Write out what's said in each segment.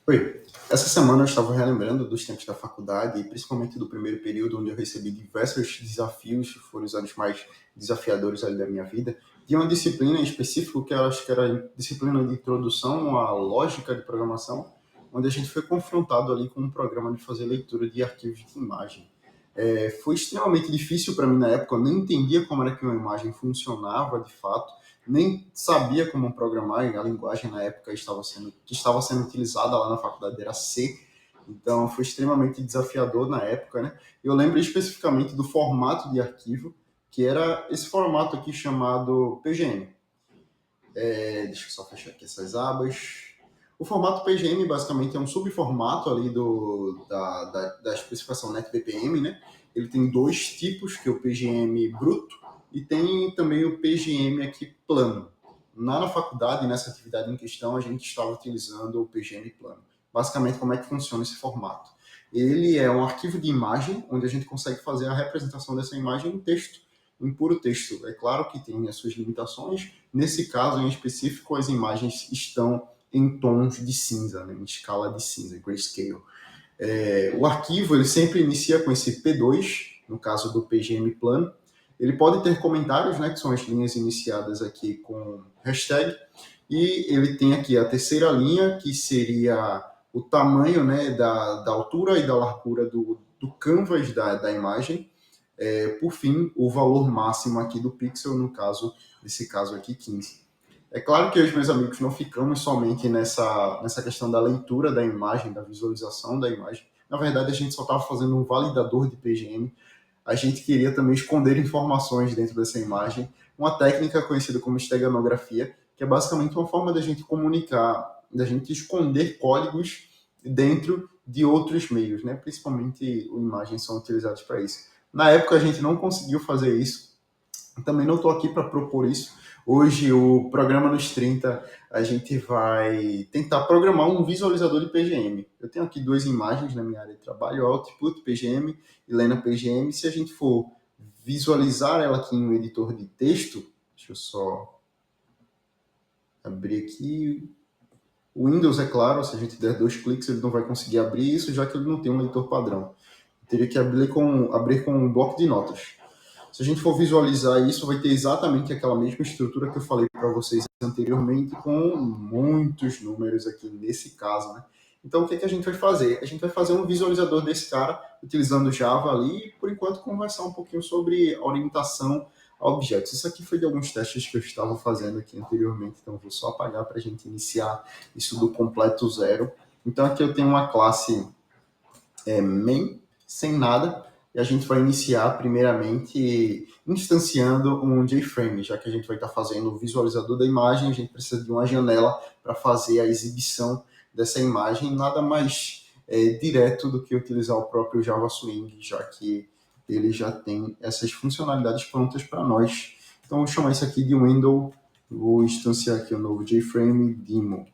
Oi, essa semana eu estava relembrando dos tempos da faculdade e principalmente do primeiro período, onde eu recebi diversos desafios, que foram os anos mais desafiadores ali da minha vida, de uma disciplina em específico que eu acho que era a disciplina de introdução à lógica de programação, onde a gente foi confrontado ali com um programa de fazer leitura de arquivos de imagem. Foi extremamente difícil para mim na época, eu nem entendia como era que uma imagem funcionava de fato, nem sabia como programar, e a linguagem na época que estava sendo utilizada lá na faculdade era C, então foi extremamente desafiador na época, né? Eu lembro especificamente do formato de arquivo, que era esse formato aqui chamado PGM. Deixa eu só fechar aqui essas abas. O formato PGM basicamente é um subformato ali da especificação NetBPM, né? Ele tem dois tipos, que é o PGM bruto e tem também o PGM aqui plano. Na faculdade, nessa atividade em questão, a gente estava utilizando o PGM plano. Basicamente, como é que funciona esse formato? Ele é um arquivo de imagem, onde a gente consegue fazer a representação dessa imagem em texto, em puro texto. É claro que tem as suas limitações. Nesse caso em específico, as imagens estão em tons de cinza, né, em escala de cinza, grayscale. O arquivo ele sempre inicia com esse P2, no caso do PGM plano. Ele pode ter comentários, né, que são as linhas iniciadas aqui com hashtag, e ele tem aqui a terceira linha, que seria o tamanho, né, da altura e da largura do canvas da imagem. Por fim, o valor máximo aqui do pixel, no caso, nesse caso aqui, 15. É claro que eu e os meus amigos não ficamos somente nessa questão da leitura da imagem, da visualização da imagem. Na verdade, a gente só estava fazendo um validador de PGM. A gente queria também esconder informações dentro dessa imagem. Uma técnica conhecida como esteganografia, que é basicamente uma forma da gente comunicar, da gente esconder códigos dentro de outros meios, né? Principalmente imagens são utilizadas para isso. Na época, a gente não conseguiu fazer isso. Também não estou aqui para propor isso. Hoje, o programa nos 30, a gente vai tentar programar um visualizador de PGM. Eu tenho aqui duas imagens na minha área de trabalho, Output PGM e Lena PGM. Se a gente for visualizar ela aqui em um editor de texto, deixa eu só abrir aqui. O Windows, é claro, se a gente der 2 cliques, ele não vai conseguir abrir isso, já que ele não tem um leitor padrão. Eu teria que abrir com um bloco de notas. Se a gente for visualizar isso, vai ter exatamente aquela mesma estrutura que eu falei para vocês anteriormente, com muitos números aqui nesse caso, né? Então, o que a gente vai fazer? A gente vai fazer um visualizador desse cara, utilizando Java ali, e, por enquanto, conversar um pouquinho sobre orientação a objetos. Isso aqui foi de alguns testes que eu estava fazendo aqui anteriormente, então vou só apagar para a gente iniciar isso do completo zero. Então, aqui eu tenho uma classe main, sem nada, e a gente vai iniciar primeiramente instanciando um JFrame, já que a gente vai estar fazendo o visualizador da imagem, a gente precisa de uma janela para fazer a exibição dessa imagem, nada mais direto do que utilizar o próprio Java Swing, já que ele já tem essas funcionalidades prontas para nós. Então, vou chamar isso aqui de window, vou instanciar aqui o novo JFrame demo.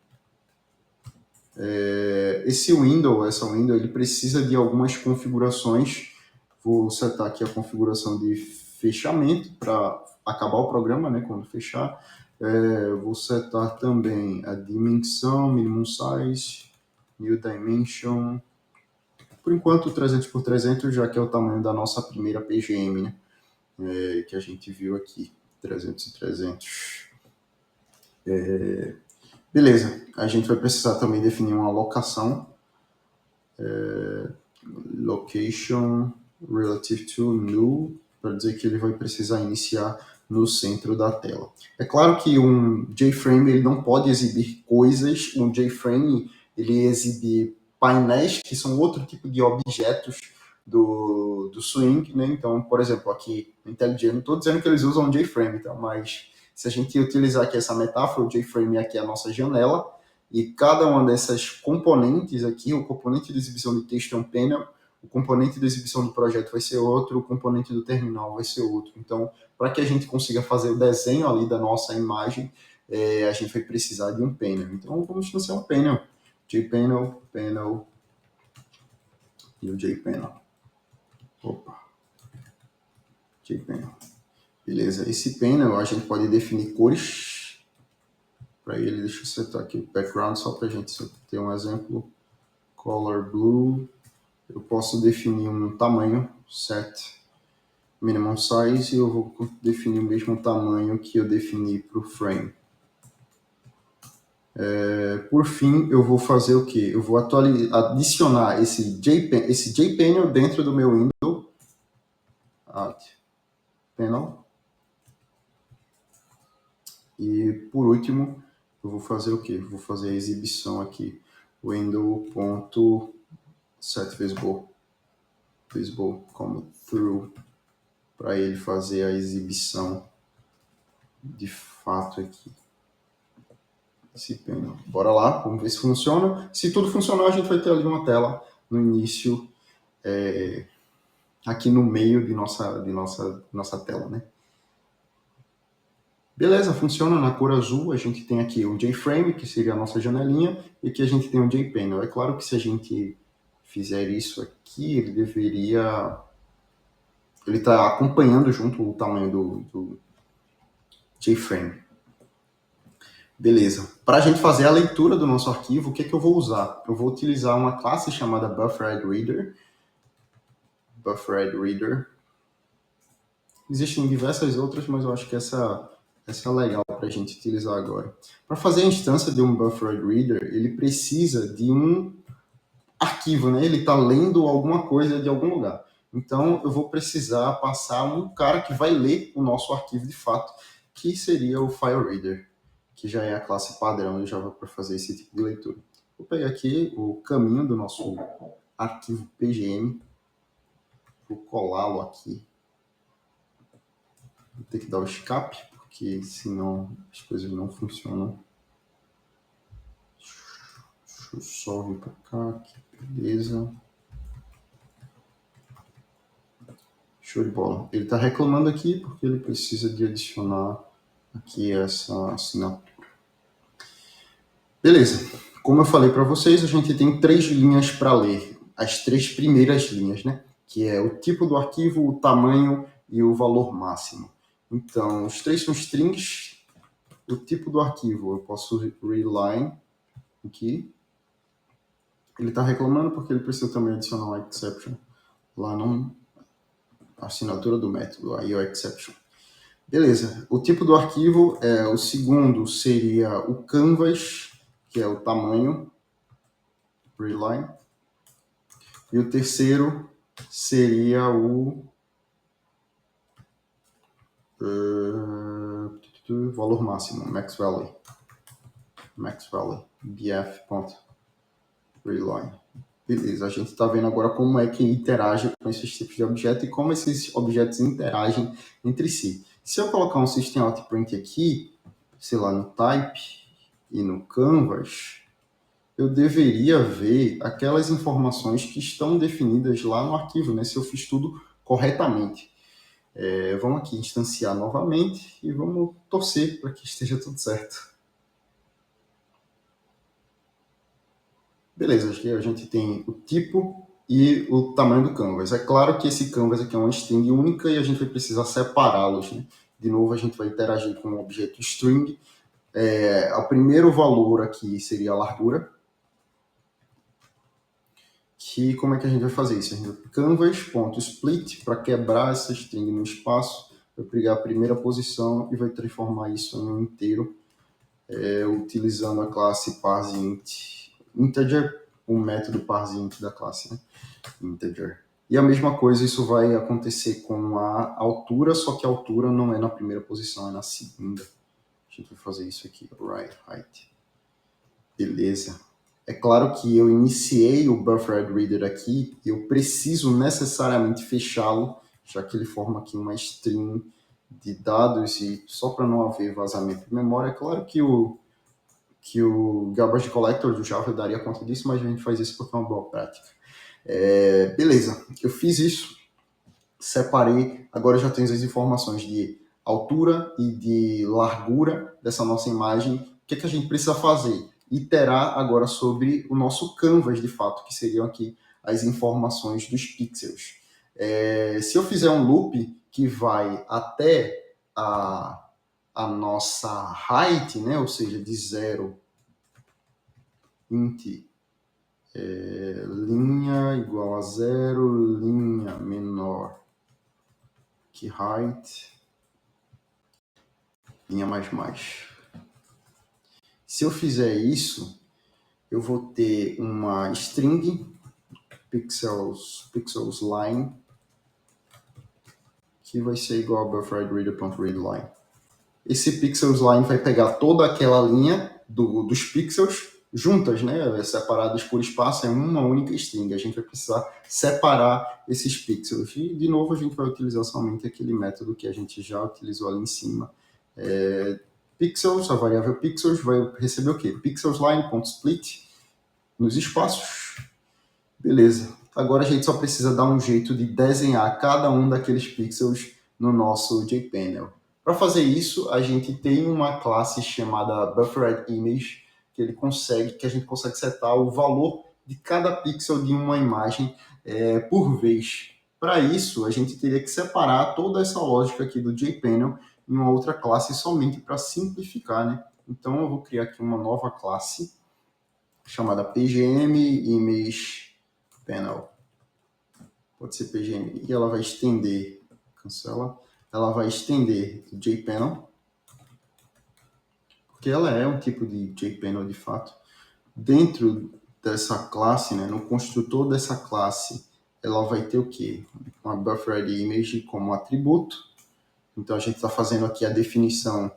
Essa window, ele precisa de algumas configurações. Vou setar aqui a configuração de fechamento para acabar o programa, né, quando fechar. Vou setar também a dimensão, minimum size, new dimension. Por enquanto, 300 por 300, já que é o tamanho da nossa primeira PGM, né, que a gente viu aqui, 300 e 300. Beleza, a gente vai precisar também definir uma locação. Location relative to null, para dizer que ele vai precisar iniciar no centro da tela. É claro que um JFrame ele não pode exibir coisas, um JFrame ele exibe painéis, que são outro tipo de objetos do Swing, né? Então, por exemplo, aqui no IntelliJ, não estou dizendo que eles usam JFrame, então, mas se a gente utilizar aqui essa metáfora, o JFrame aqui é a nossa janela, e cada uma dessas componentes aqui, o componente de exibição de texto é um panel, o componente de exibição do projeto vai ser outro, o componente do terminal vai ser outro. Então, para que a gente consiga fazer o desenho ali da nossa imagem, a gente vai precisar de um panel. Então, vamos instanciar um panel. JPanel, panel e o JPanel. Opa. JPanel. Beleza. Esse panel a gente pode definir cores. Para ele, deixa eu setar aqui o background só para a gente ter um exemplo. color blue, eu posso definir um tamanho, set minimum size, e eu vou definir o mesmo tamanho que eu defini para o frame. Por fim, eu vou fazer o quê? Eu vou adicionar esse JPanel dentro do meu window. Add panel. E por último, eu vou fazer o quê? Eu vou fazer a exibição aqui. Window.setVisible como through, para ele fazer a exibição de fato aqui. Esse panel. Bora lá, vamos ver se funciona. Se tudo funcionar, a gente vai ter ali uma tela no início, aqui no meio de nossa tela, né? Beleza, funciona na cor azul. A gente tem aqui o JFrame, que seria a nossa janelinha, e aqui a gente tem o JPanel. É claro que se a gente fizer isso aqui, ele está acompanhando junto o tamanho do JFrame. Beleza. Para a gente fazer a leitura do nosso arquivo, o que eu vou usar? Eu vou utilizar uma classe chamada BufferedReader. BufferedReader. Existem diversas outras, mas eu acho que essa é legal para a gente utilizar agora. Para fazer a instância de um BufferedReader, ele precisa de um arquivo, né? Ele está lendo alguma coisa de algum lugar. Então, eu vou precisar passar um cara que vai ler o nosso arquivo de fato, que seria o FileReader, que já é a classe padrão do Java para fazer esse tipo de leitura. Vou pegar aqui o caminho do nosso arquivo PGM, vou colá-lo aqui. Vou ter que dar o escape, porque senão as coisas não funcionam. Deixa eu só vir para cá, aqui, beleza. Show de bola. Ele está reclamando aqui porque ele precisa de adicionar aqui essa assinatura. Beleza. Como eu falei para vocês, a gente tem 3 linhas para ler. As 3 primeiras linhas, né? Que é o tipo do arquivo, o tamanho e o valor máximo. Então, os 3 são strings. O tipo do arquivo, eu posso reline aqui. Ele está reclamando porque ele precisa também adicionar uma exception lá na assinatura do método, aí o exception. Beleza, o tipo do arquivo, o segundo seria o canvas, que é o tamanho, reline, e o terceiro seria o valor máximo, max value, bf.reline. Beleza, a gente está vendo agora como é que interage com esses tipos de objetos e como esses objetos interagem entre si. Se eu colocar um system.out.print aqui, sei lá, no type e no canvas, eu deveria ver aquelas informações que estão definidas lá no arquivo, né? Se eu fiz tudo corretamente. Vamos aqui instanciar novamente e vamos torcer para que esteja tudo certo. Beleza, aqui a gente tem o tipo e o tamanho do canvas. É claro que esse canvas aqui é uma string única e a gente vai precisar separá-los, né? De novo, a gente vai interagir com o objeto string. O primeiro valor aqui seria a largura. Que como é que a gente vai fazer isso? A gente vai canvas.split para quebrar essa string no espaço, vai pegar a primeira posição e vai transformar isso em um inteiro, utilizando a classe parseInt integer, o método parseInt da classe, né? Integer. E a mesma coisa, isso vai acontecer com a altura, só que a altura não é na primeira posição, é na segunda. A gente vai fazer isso aqui, right, height. Beleza. É claro que eu iniciei o BufferedReader aqui e eu preciso necessariamente fechá-lo, já que ele forma aqui uma string de dados e só para não haver vazamento de memória. É claro que o Garbage Collector do Java daria conta disso, mas a gente faz isso porque é uma boa prática. Beleza, eu fiz isso, separei, agora eu já tenho as informações de altura e de largura dessa nossa imagem. O que a gente precisa fazer? Iterar agora sobre o nosso canvas de fato, que seriam aqui as informações dos pixels. Se eu fizer um loop que vai até a nossa height, né, ou seja, de 0 int linha igual a 0, linha menor que height, linha mais. Se eu fizer isso, eu vou ter uma string pixels line que vai ser igual a bufferedReader.readLine. Esse pixels line vai pegar toda aquela linha dos pixels juntas, né, separadas por espaço, é uma única string. A gente vai precisar separar esses pixels. E, de novo, a gente vai utilizar somente aquele método que a gente já utilizou ali em cima. Pixels, a variável pixels vai receber o quê? Pixelsline.split nos espaços. Beleza. Agora a gente só precisa dar um jeito de desenhar cada um daqueles pixels no nosso JPanel. Para fazer isso, a gente tem uma classe chamada BufferedImage, que a gente consegue setar o valor de cada pixel de uma imagem por vez. Para isso, a gente teria que separar toda essa lógica aqui do JPanel em uma outra classe somente para simplificar, né? Então eu vou criar aqui uma nova classe chamada PGMImagePanel. Pode ser PGM. E ela vai estender, cancela, ela vai estender o JPanel, porque ela é um tipo de JPanel de fato. Dentro dessa classe, né, no construtor dessa classe, ela vai ter o quê? Uma BufferedImage como atributo. Então a gente está fazendo aqui a definição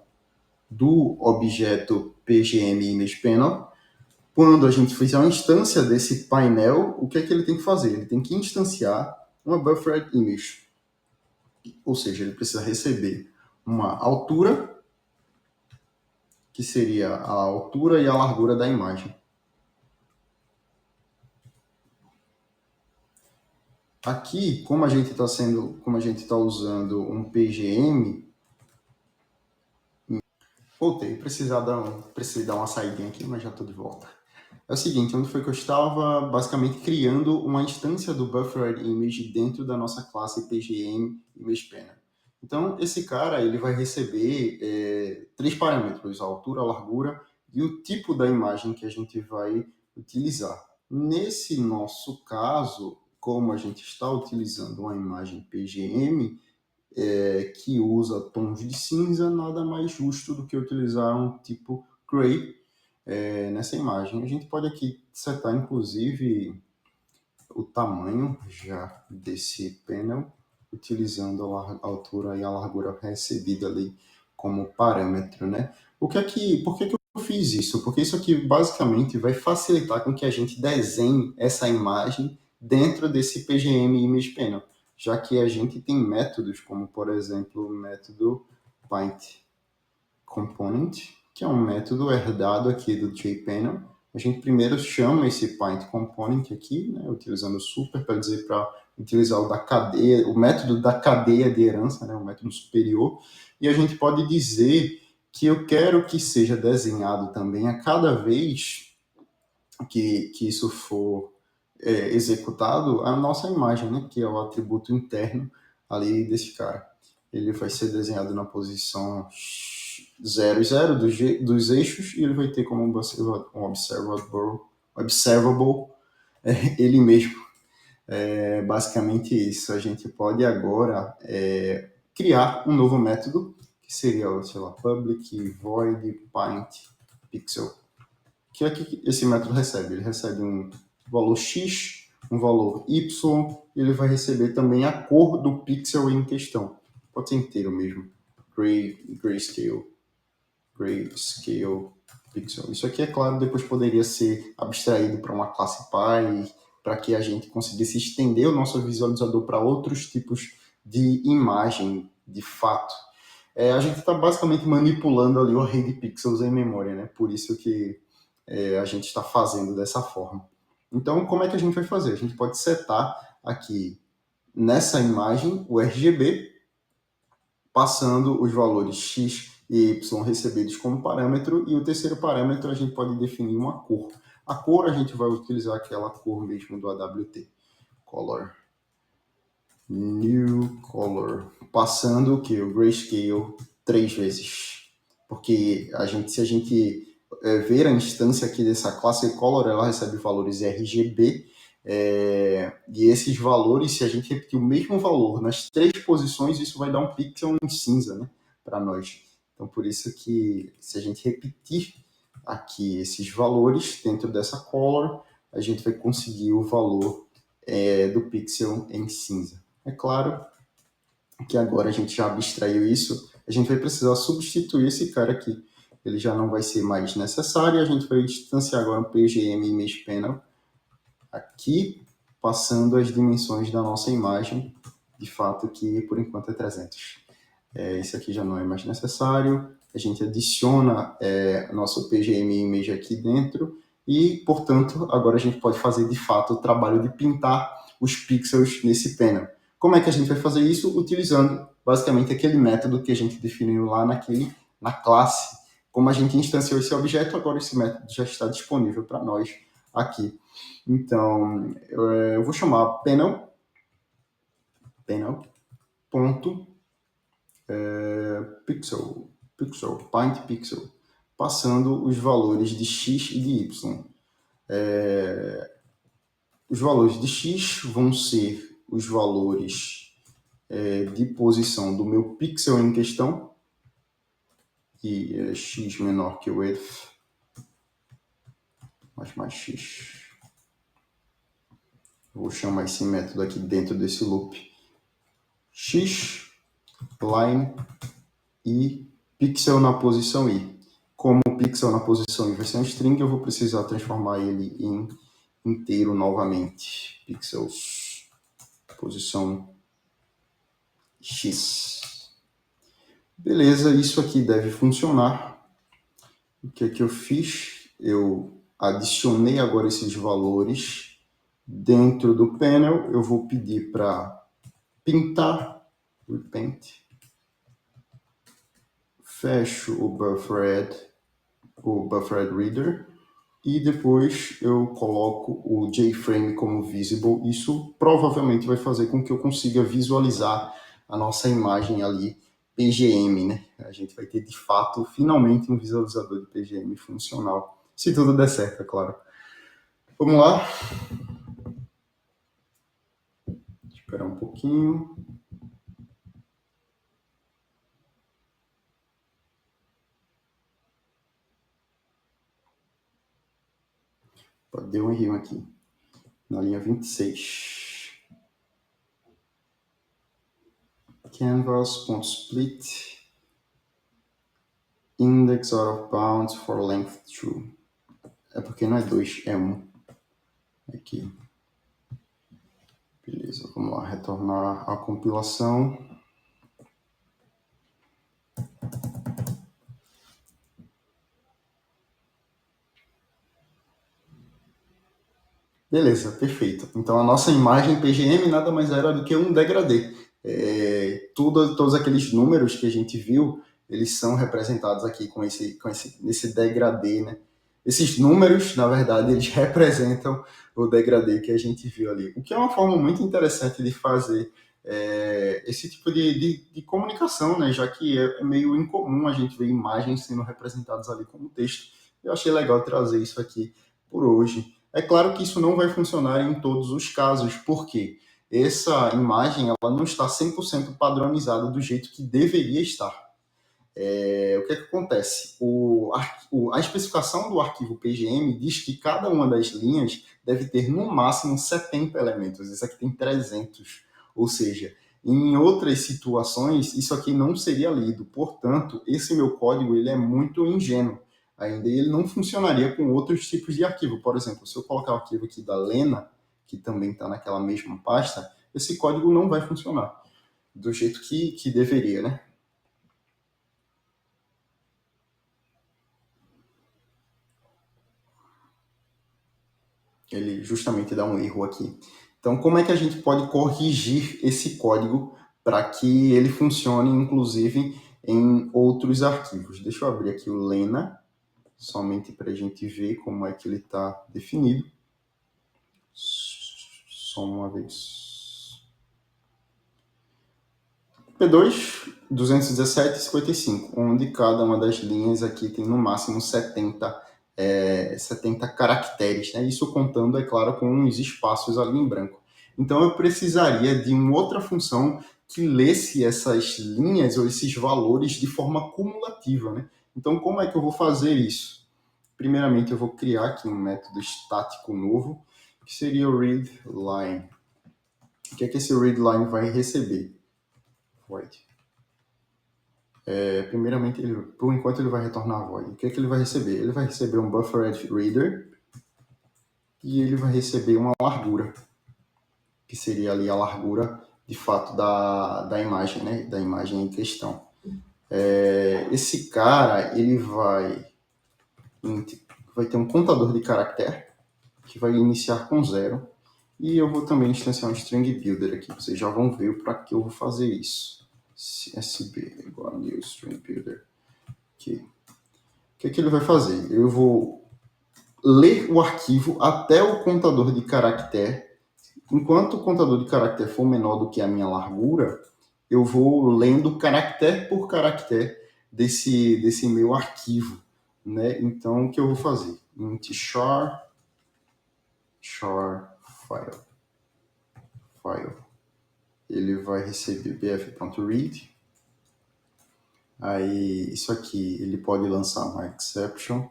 do objeto PGMImagePanel. Quando a gente fizer uma instância desse painel, o que é que ele tem que fazer? Ele tem que instanciar uma BufferedImage. Ou seja, ele precisa receber uma altura, que seria a altura e a largura da imagem. Aqui, como a gente está usando um PGM, voltei, precisei dar uma saída aqui, mas já estou de volta. É o seguinte, onde foi que eu estava basicamente criando uma instância do BufferedImage dentro da nossa classe PGMImagePanel. Então, esse cara ele vai receber 3 parâmetros, a altura, a largura e o tipo da imagem que a gente vai utilizar. Nesse nosso caso, como a gente está utilizando uma imagem PGM, que usa tons de cinza, nada mais justo do que utilizar um tipo gray nessa imagem. A gente pode aqui setar, inclusive, o tamanho já desse panel, utilizando a altura e a largura recebida ali como parâmetro, né? Por que eu fiz isso? Porque isso aqui basicamente vai facilitar com que a gente desenhe essa imagem dentro desse PGM Image Panel, já que a gente tem métodos como, por exemplo, o método PaintComponent, que é um método herdado aqui do JPanel. A gente primeiro chama esse PaintComponent aqui, né, utilizando o super para dizer para utilizar o da cadeia, o método da cadeia de herança, né, o método superior, e a gente pode dizer que eu quero que seja desenhado também a cada vez que isso for executado, a nossa imagem, né, que é o atributo interno ali desse cara. Ele vai ser desenhado na posição 0 e 0 dos eixos e ele vai ter como um observable ele mesmo. Basicamente isso. A gente pode agora criar um novo método que seria, sei lá, public void paint pixel. Que é que esse método recebe? Ele recebe um valor x, um valor y, e ele vai receber também a cor do pixel em questão. Pode ser inteiro mesmo. Grayscale pixel. Isso aqui, é claro, depois poderia ser abstraído para uma classe Py, para que a gente conseguisse estender o nosso visualizador para outros tipos de imagem, de fato. A gente está basicamente manipulando ali o array de pixels em memória, né? Por isso que a gente está fazendo dessa forma. Então, como é que a gente vai fazer? A gente pode setar aqui nessa imagem o RGB, passando os valores x e y recebidos como parâmetro, e o terceiro parâmetro a gente pode definir uma cor. A cor a gente vai utilizar aquela cor mesmo do AWT, color, new color, passando o que? O grayscale 3 vezes. Porque se a gente ver a instância aqui dessa classe color, ela recebe valores RGB, E esses valores, se a gente repetir o mesmo valor nas 3 posições, isso vai dar um pixel em cinza, né, para nós. Então, por isso que se a gente repetir aqui esses valores dentro dessa color, a gente vai conseguir o valor do pixel em cinza. É claro que agora a gente já abstraiu isso, a gente vai precisar substituir esse cara aqui. Ele já não vai ser mais necessário, a gente vai distanciar agora um PGM Image Panel aqui, passando as dimensões da nossa imagem, de fato que por enquanto é 300. Esse aqui já não é mais necessário, a gente adiciona nosso PGM Image aqui dentro e, portanto, agora a gente pode fazer de fato o trabalho de pintar os pixels nesse panel. Como é que a gente vai fazer isso? Utilizando basicamente aquele método que a gente definiu lá na classe. Como a gente instanciou esse objeto, agora esse método já está disponível para nós aqui. Então, eu vou chamar panel ponto pixel, paint pixel, passando os valores de x e de y. Os valores de x vão ser os valores de posição do meu pixel em questão, e é x menor que o width, mais x. Vou chamar esse método aqui dentro desse loop x, line e pixel na posição i. Como o pixel na posição i vai ser um string, eu vou precisar transformar ele em inteiro novamente. Pixels, posição x. Beleza, isso aqui deve funcionar. O que é que eu fiz? Eu adicionei agora esses valores dentro do panel. Eu vou pedir para pintar, repaint, fecho o buffered reader e depois eu coloco o JFrame como visible. Isso provavelmente vai fazer com que eu consiga visualizar a nossa imagem ali PGM, né? A gente vai ter de fato finalmente um visualizador de PGM funcional, se tudo der certo, é claro. Vamos lá. Esperar um pouquinho. Deu um erro aqui, na linha 26. Canvas.split index out of bounds for length true. É porque não é 2, é 1. Aqui. Beleza, vamos lá, retornar à compilação. Beleza, perfeito. Então a nossa imagem PGM nada mais era do que um degradê. Todos aqueles números que a gente viu, eles são representados aqui nesse degradê, né? Esses números, na verdade, eles representam o degradê que a gente viu ali. O que é uma forma muito interessante de fazer esse tipo de comunicação, né? Já que é meio incomum a gente ver imagens sendo representadas ali como texto. Eu achei legal trazer isso aqui por hoje. É claro que isso não vai funcionar em todos os casos, porque essa imagem ela não está 100% padronizada do jeito que deveria estar. O que acontece? A especificação do arquivo PGM diz que cada uma das linhas deve ter no máximo 70 elementos. Isso aqui tem 300. Ou seja, em outras situações, isso aqui não seria lido. Portanto, esse meu código ele é muito ingênuo. Ainda ele não funcionaria com outros tipos de arquivo. Por exemplo, se eu colocar o arquivo aqui da Lena, que também está naquela mesma pasta, esse código não vai funcionar do jeito que deveria, né? Ele justamente dá um erro aqui. Então, como é que a gente pode corrigir esse código para que ele funcione, inclusive, em outros arquivos? Deixa eu abrir aqui o Lena, somente para a gente ver como é que ele está definido. Só uma vez. P2, 217 e 55, onde cada uma das linhas aqui tem no máximo 70 70 caracteres, né? Isso contando, é claro, com uns espaços ali em branco. Então, eu precisaria de uma outra função que lesse essas linhas ou esses valores de forma cumulativa, né? Então, como é que eu vou fazer isso? Primeiramente, eu vou criar aqui um método estático novo, que seria o readLine. O que é que esse readLine vai receber? Void. Primeiramente, por enquanto, ele vai retornar void. O que é que ele vai receber? Ele vai receber um bufferedReader e ele vai receber uma largura, que seria ali a largura, de fato, da imagem, né? Da imagem em questão. Esse cara, ele vai ter um contador de caractere, que vai iniciar com 0. E eu vou também instanciar um string builder aqui. Vocês já vão ver para que eu vou fazer isso. SB igual a new string builder. Aqui. O que é que ele vai fazer? Eu vou ler o arquivo até o contador de caractere. Enquanto o contador de caractere for menor do que a minha largura, eu vou lendo caractere por caractere desse meu arquivo, né? Então, o que eu vou fazer? Int char file. Ele vai receber bf.read. Aí, isso aqui, ele pode lançar uma exception.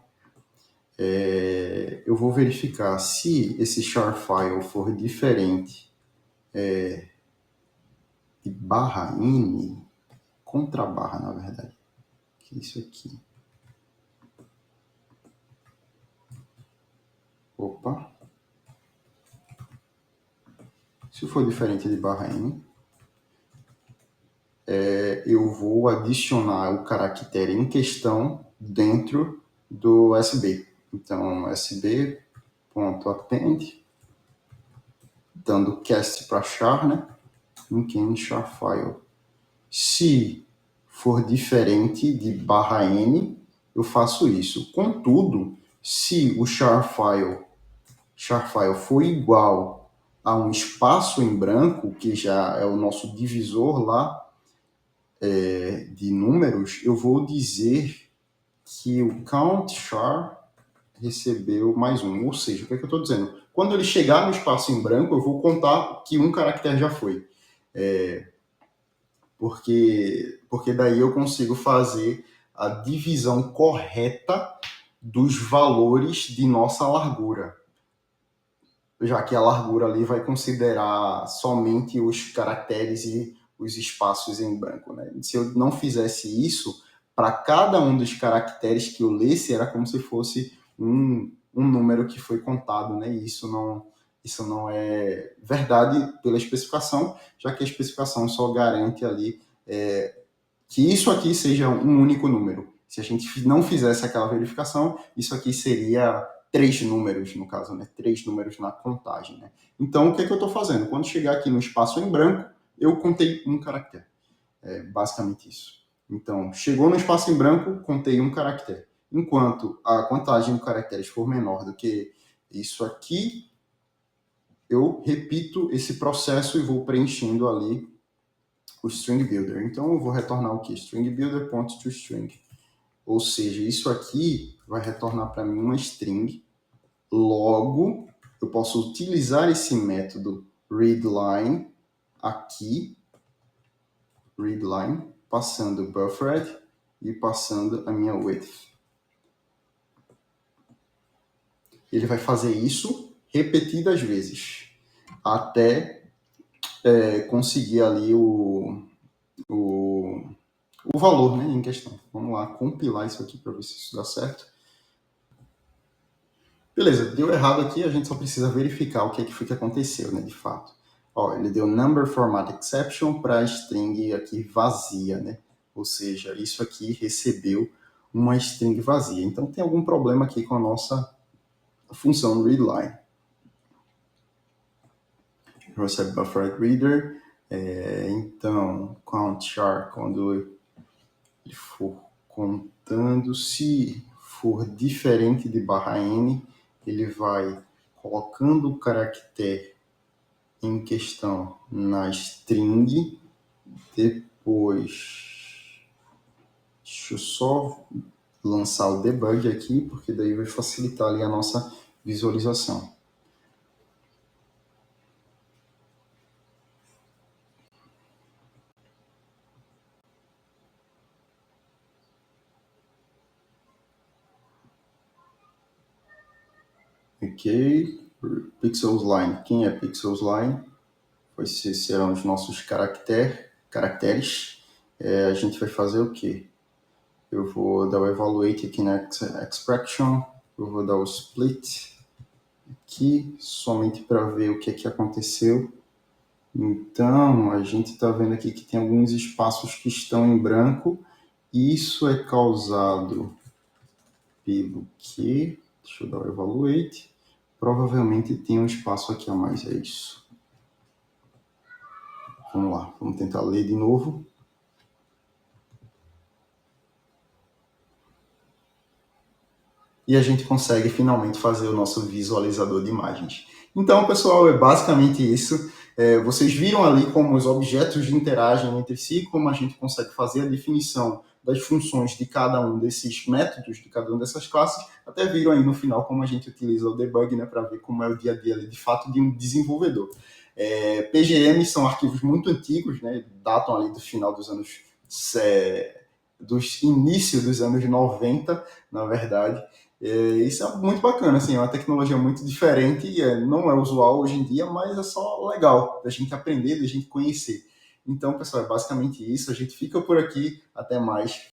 Eu vou verificar se esse char file for diferente de barra "-" contra barra, na verdade. Que é isso aqui. Opa. Se for diferente de barra "-", eu vou adicionar o caractere em questão dentro do SB. Então, sb.append, dando cast para char, né? In char file. Se for diferente de barra "-", eu faço isso. Contudo, se o char file for igual a um espaço em branco, que já é o nosso divisor lá de números, eu vou dizer que o count char recebeu mais um. Ou seja, o que é que eu estou dizendo? Quando ele chegar no espaço em branco, eu vou contar que um caractere já foi. Porque daí eu consigo fazer a divisão correta dos valores de nossa largura, já que a largura ali vai considerar somente os caracteres e os espaços em branco, né? Se eu não fizesse isso, para cada um dos caracteres que eu lesse, era como se fosse um número que foi contado, né? E isso não é verdade pela especificação, já que a especificação só garante ali que isso aqui seja um único número. Se a gente não fizesse aquela verificação, isso aqui seria 3 números, no caso, né? 3 números na contagem, né? Então, o que é que eu estou fazendo? Quando chegar aqui no espaço em branco, eu contei um caractere. É basicamente isso. Então, chegou no espaço em branco, contei um caractere. Enquanto a contagem de caracteres for menor do que isso aqui, eu repito esse processo e vou preenchendo ali o string builder. Então, eu vou retornar o que? String builder.toString. Ou seja, isso aqui vai retornar para mim uma string. Logo, eu posso utilizar esse método readLine aqui, readLine, passando buffered e passando a minha width. Ele vai fazer isso repetidas vezes, até conseguir ali o valor, né, em questão. Vamos lá, compilar isso aqui para ver se isso dá certo. Beleza, deu errado aqui, a gente só precisa verificar o que foi que aconteceu, né, de fato. Ó, ele deu number format exception para a string aqui vazia, né? Ou seja, isso aqui recebeu uma string vazia. Então tem algum problema aqui com a nossa função readLine. Recebe buffered reader. Então, count char, quando ele for contando, se for diferente de barra "-", ele vai colocando o caractere em questão na string, depois, deixa eu só lançar o debug aqui, porque daí vai facilitar ali a nossa visualização. Ok, Pixels Line. Quem é Pixels Line? Serão os nossos caracteres. A gente vai fazer o quê? Eu vou dar o evaluate aqui na expression, eu vou dar o split aqui, somente para ver o que é que aconteceu. Então, a gente está vendo aqui que tem alguns espaços que estão em branco. Isso é causado pelo que? Deixa eu dar o evaluate. Provavelmente tem um espaço aqui a mais, é isso. Vamos lá, vamos tentar ler de novo. E a gente consegue finalmente fazer o nosso visualizador de imagens. Então, pessoal, é basicamente isso. Vocês viram ali como os objetos interagem entre si, como a gente consegue fazer a definição das funções de cada um desses métodos, de cada uma dessas classes. Até viram aí no final como a gente utiliza o debug, né, para ver como é o dia a dia ali, de fato, de um desenvolvedor. PGM são arquivos muito antigos, né, datam ali do final dos anos... dos inícios dos anos 90, na verdade. Isso é muito bacana, assim, é uma tecnologia muito diferente, não é usual hoje em dia, mas é só legal da gente aprender, da gente conhecer. Então, pessoal, é basicamente isso. A gente fica por aqui. Até mais.